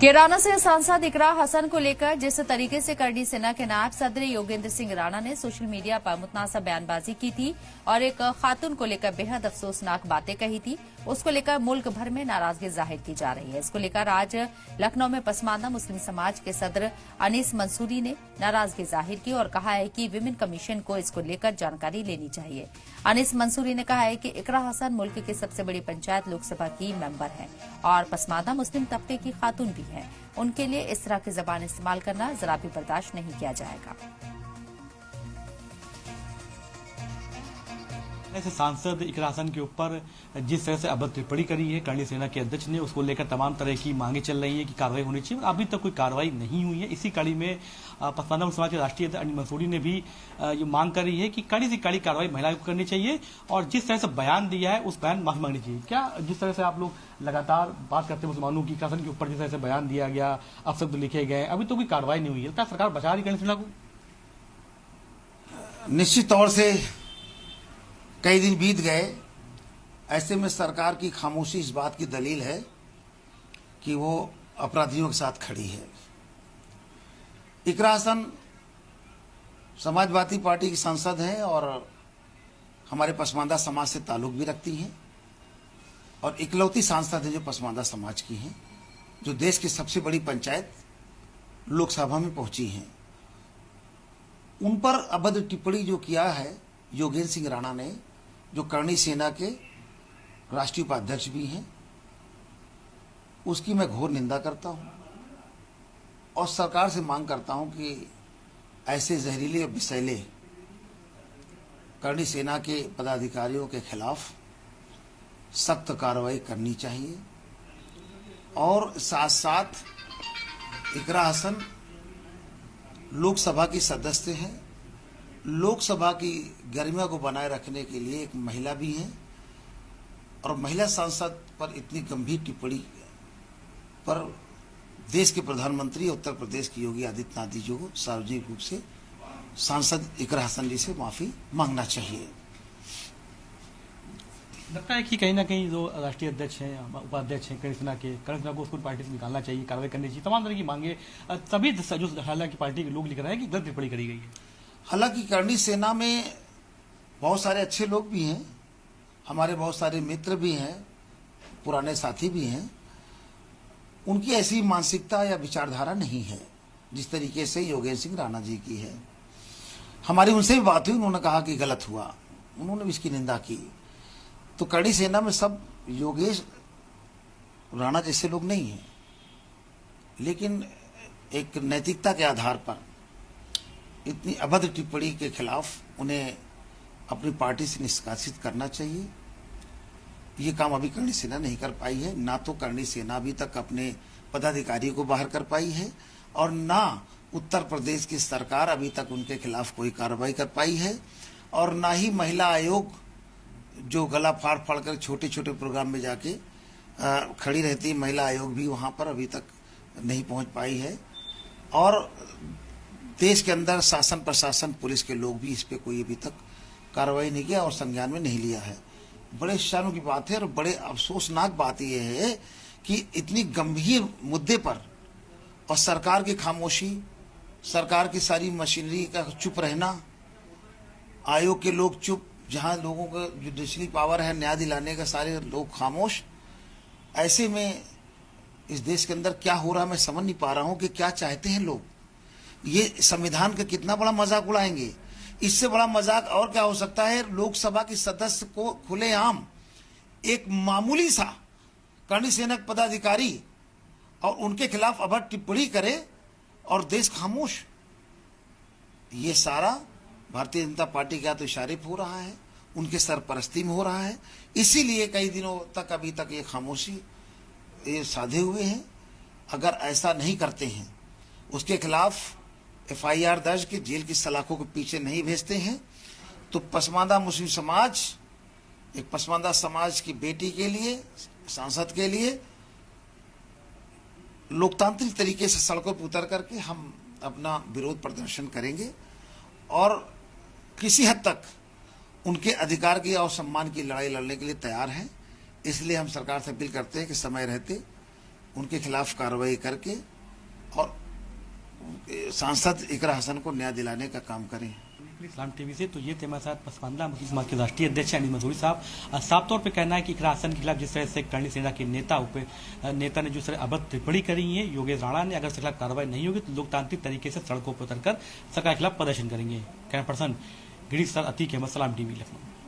कैराना से सांसद इकरा हसन को लेकर जिस तरीके से करनी सेना के नायब सदर योगेंद्र सिंह राणा ने सोशल मीडिया पर मुतनासा बयानबाजी की थी और एक खातून को लेकर बेहद अफसोसनाक बातें कही थी, उसको लेकर मुल्क भर में नाराजगी जाहिर की जा रही है। इसको लेकर आज लखनऊ में पसमानदा मुस्लिम समाज के सदर अनीस मंसूरी ने नाराजगी जाहिर की और कहा है कि विमेन कमीशन को इसको लेकर जानकारी लेनी चाहिए। अनीस मंसूरी ने कहा है कि इकरा हसन मुल्क की सबसे बड़ी पंचायत लोकसभा की मेंबर है और पसमानदा मुस्लिम तबके की खातून भी है। उनके लिए इस तरह की जबान इस्तेमाल करना जरा भी बर्दाश्त नहीं किया जाएगा। ऐसे सांसद इकरा हसन के ऊपर जिस तरह से अभद्र टिप्पणी करी है करनी सेना के अध्यक्ष ने, उसको लेकर तमाम तरह की मांगे चल रही है कि कार्रवाई होनी चाहिए, अभी तक कोई कार्रवाई नहीं हुई है। इसी कड़ी में पसमानदा मुस्लिम समाज के राष्ट्रीय अध्यक्ष अनीस मंसूरी ने भी ये मांग करी है कि कड़ी से कड़ी कार्रवाई महिला को करनी चाहिए और जिस तरह से बयान दिया है उस बयान माफी मांगनी चाहिए। क्या जिस तरह से आप लोग लगातार बात करते हैं मुसलमानों की, इकरा हसन के ऊपर जिस तरह से बयान दिया गया, अपशब्द लिखे गए, अभी तो कोई कार्रवाई नहीं हुई है, क्या सरकार बचा रही करनी सेना को? निश्चित तौर से कई दिन बीत गए, ऐसे में सरकार की खामोशी इस बात की दलील है कि वो अपराधियों के साथ खड़ी है। इकरा हसन समाजवादी पार्टी की सांसद हैं और हमारे पसमानदा समाज से ताल्लुक भी रखती हैं और इकलौती सांसद हैं जो पसमानदा समाज की हैं, जो देश की सबसे बड़ी पंचायत लोकसभा में पहुंची हैं। उन पर अभद्र टिप्पणी जो किया है योगेंद्र सिंह राणा ने, जो करनी सेना के राष्ट्रीय उपाध्यक्ष भी हैं, उसकी मैं घोर निंदा करता हूं और सरकार से मांग करता हूं कि ऐसे जहरीले और विषैले करनी सेना के पदाधिकारियों के खिलाफ सख्त कार्रवाई करनी चाहिए। और साथ साथ इकरा हसन लोकसभा की सदस्य हैं, लोकसभा की गरिमा को बनाए रखने के लिए एक महिला भी हैं और महिला सांसद पर इतनी गंभीर टिप्पणी पर देश के प्रधानमंत्री उत्तर प्रदेश के योगी आदित्यनाथ जी को सार्वजनिक रूप से सांसद इकरा हसन जी से माफी मांगना चाहिए। लगता है कि कहीं ना कहीं जो राष्ट्रीय अध्यक्ष हैं, उपाध्यक्ष हैं करनी सेना को उसको पार्टी से निकालना चाहिए, कार्रवाई करनी चाहिए, तमाम तरह की मांगे सभी जो हालांकि पार्टी के लोग लिख रहे हैं कि गलत टिप्पणी करी गई है। हालांकि करनी सेना में बहुत सारे अच्छे लोग भी हैं, हमारे बहुत सारे मित्र भी हैं, पुराने साथी भी हैं, उनकी ऐसी मानसिकता या विचारधारा नहीं है जिस तरीके से योगेंद्र सिंह राणा जी की है। हमारी उनसे भी बात हुई, उन्होंने कहा कि गलत हुआ, उन्होंने भी इसकी निंदा की। तो करनी सेना में सब योगेश राणा जैसे लोग नहीं हैं, लेकिन एक नैतिकता के आधार पर इतनी अभद्र टिप्पणी के खिलाफ उन्हें अपनी पार्टी से निष्कासित करना चाहिए। ये काम अभी करनी सेना नहीं कर पाई है, ना तो करनी सेना अभी तक अपने पदाधिकारी को बाहर कर पाई है और ना उत्तर प्रदेश की सरकार अभी तक उनके खिलाफ कोई कार्रवाई कर पाई है और ना ही महिला आयोग जो गला फाड़ फाड़ कर छोटे छोटे प्रोग्राम में जाके खड़ी रहती महिला आयोग भी वहां पर अभी तक नहीं पहुंच पाई है और देश के अंदर शासन प्रशासन पुलिस के लोग भी इस पे कोई अभी तक कार्रवाई नहीं किया और संज्ञान में नहीं लिया है। बड़े शर्म की बात है और बड़े अफसोसनाक बात यह है कि इतनी गंभीर मुद्दे पर और सरकार की खामोशी, सरकार की सारी मशीनरी का चुप रहना, आयोग के लोग चुप, जहां लोगों का जुडिशरी पावर है न्याय दिलाने का सारे लोग खामोश। ऐसे में इस देश के अंदर क्या हो रहा है मैं समझ नहीं पा रहा हूं कि क्या चाहते हैं लोग। ये संविधान का कितना बड़ा मजाक उड़ाएंगे, इससे बड़ा मजाक और क्या हो सकता है। लोकसभा की सदस्य को खुलेआम एक मामूली सा करनी सेना पदाधिकारी और उनके खिलाफ अभद्र टिप्पणी करे और देश खामोश। ये सारा भारतीय जनता पार्टी का तो इशारे पे हो रहा है, उनके सरपरस्ती में हो रहा है, इसीलिए कई दिनों तक अभी तक ये खामोशी ये साधे हुए हैं। अगर ऐसा नहीं करते हैं, उसके खिलाफ FIR दर्ज के जेल की सलाखों के पीछे नहीं भेजते हैं, तो पसमानदा मुस्लिम समाज, एक पसमानदा समाज की बेटी के लिए, सांसद के लिए लोकतांत्रिक तरीके से सड़कों पर उतर करके हम अपना विरोध प्रदर्शन करेंगे और किसी हद तक उनके अधिकार की और सम्मान की लड़ाई लड़ने के लिए तैयार हैं। इसलिए हम सरकार से अपील करते हैं कि समय रहते उनके खिलाफ कार्रवाई करके और सांसद इकरा हसन को न्याय दिलाने का काम करें। इस्लाम टीवी से तो ये थे हमारे साथ पसमानदा मुस्लिम समाज के राष्ट्रीय अध्यक्ष अनिल मजहूरी साहब। साफ तौर पे कहना है कि इकरा हसन के खिलाफ जिस तरह से करणी सेना के नेता ने जिस तरह अभद्र टिप्पणी करी है योगेश राणा ने, अगर इसके खिलाफ कार्रवाई नहीं होगी तो लोकतांत्रिक तरीके से सड़कों पर उतरकर सरकार के खिलाफ प्रदर्शन करेंगे। Camera person Girish sir, Atiq Ahmad, Salaam TV, Lucknow.